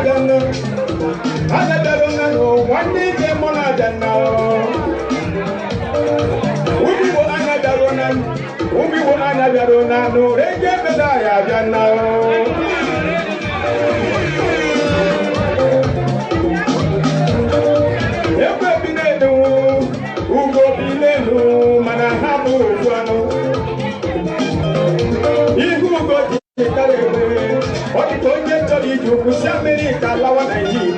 Janna. Ana daruna no one day Mona Janna. Umi wo ana daruna. Umi wo ana daruna no rege bedaya Janna. Ebe binenu, ugo binenu, mana habu ufuano. Ihu ugo jikarebe, oti tonye tori juku si Amerika lawa Nigeria.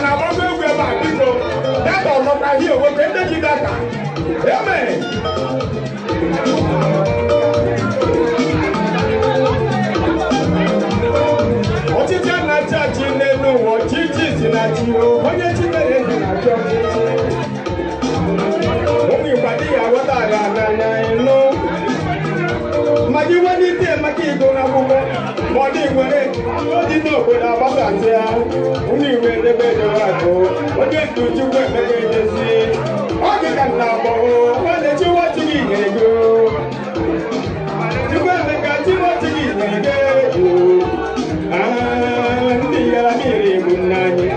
Na wabe uwe ba biko, dada oloka hiyo wapende jidaka. Amen. Otiti anacha chinenu, otiti sinachiro, onye chimere zinacho. Omi upadi ya wata ya na ino. Magi wani te maki igona buko, modi were, odi no kweda basa tia. Umi wede bede wako, odi tuju kwe mege jesi. Ogi kanna bo, wane chiwa chigi ngego. Chukwe mega chiwa chigi ngego. Ndi yala miri munani.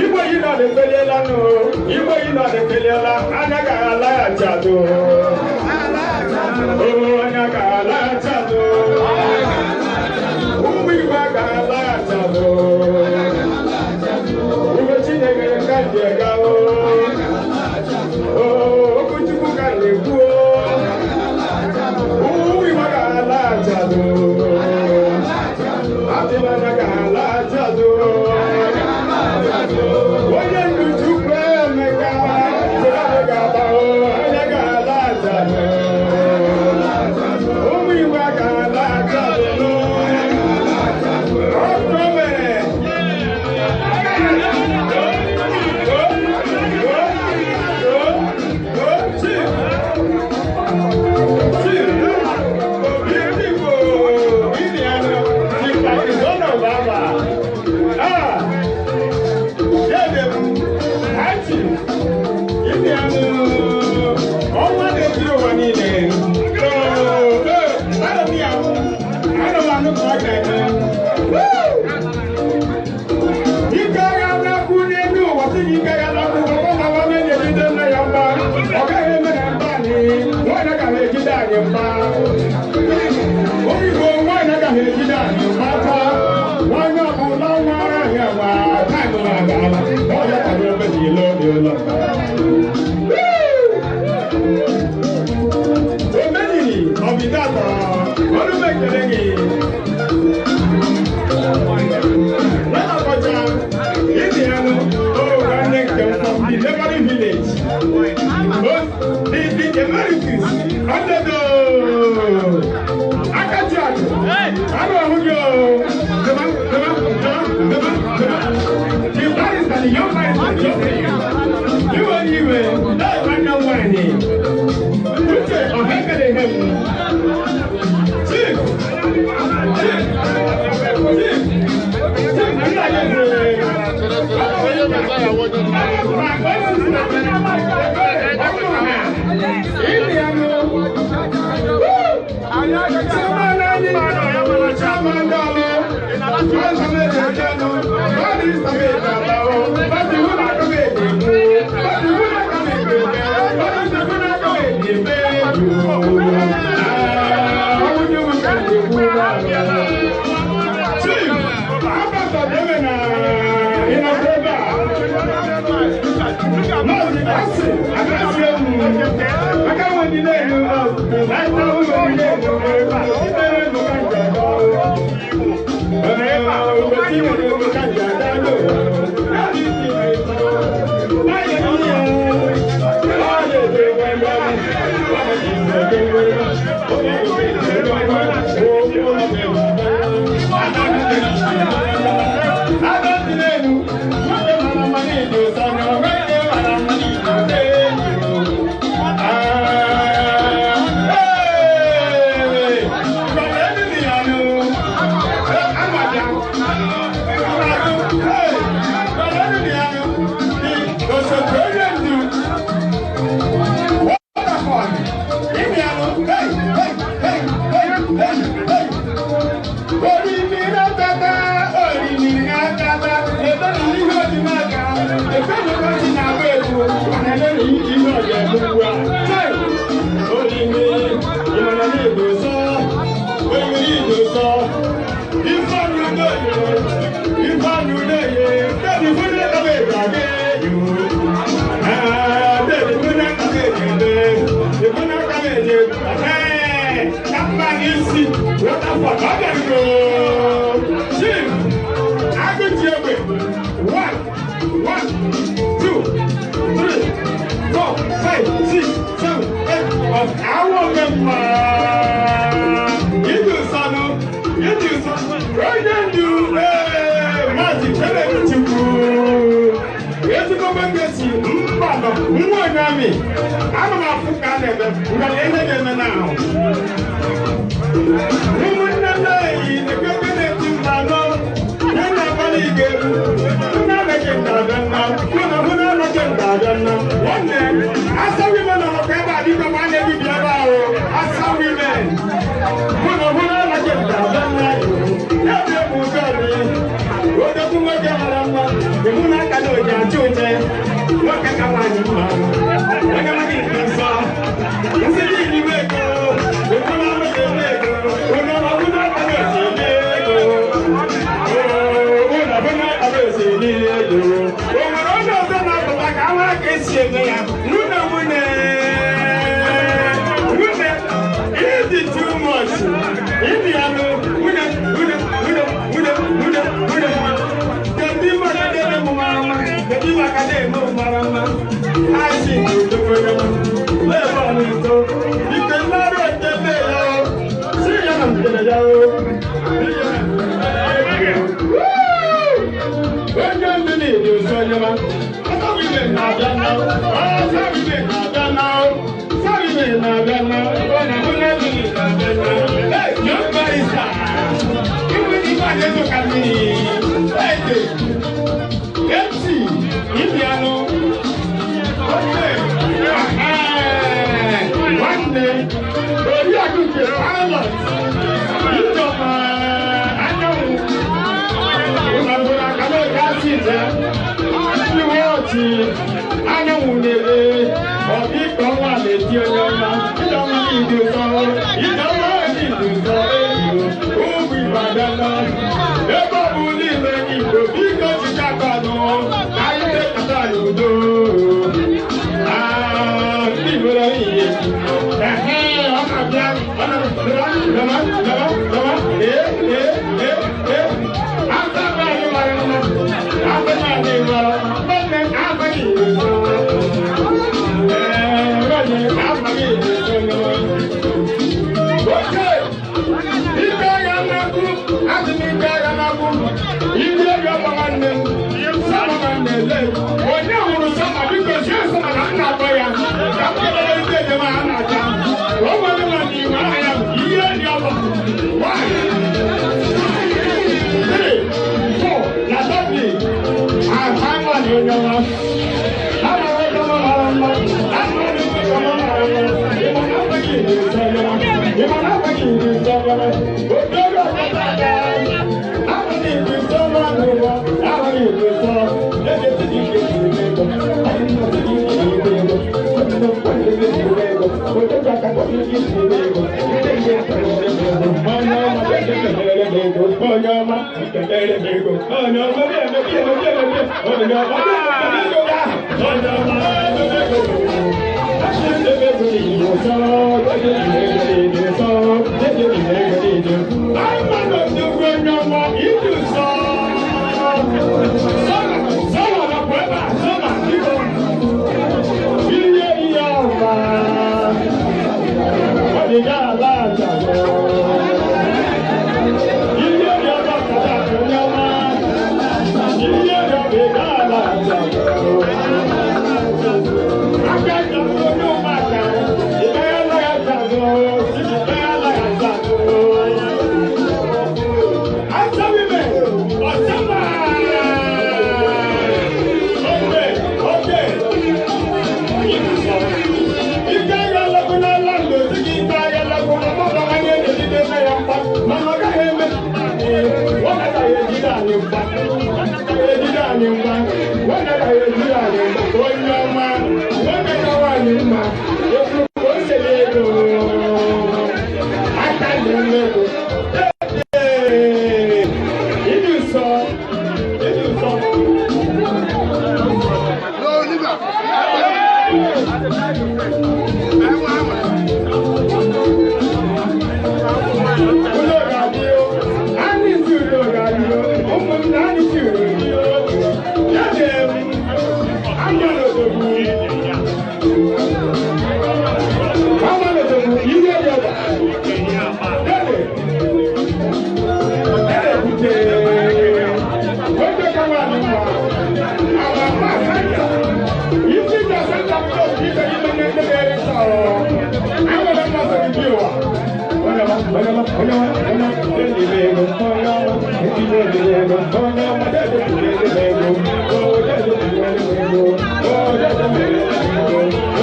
Igbo yi no de peleela anaga ala achado. Oh anaga ala achado. Umu igba ga ala achado. Ugo Chineke ka je ga o. Oh okuchukwu ka leku o. Umu igba ga ala achado. Atila anaga ala achado. Oye nduju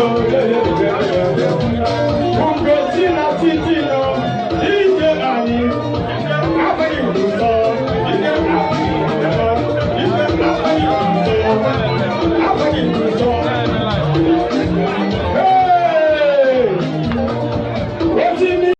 Oh,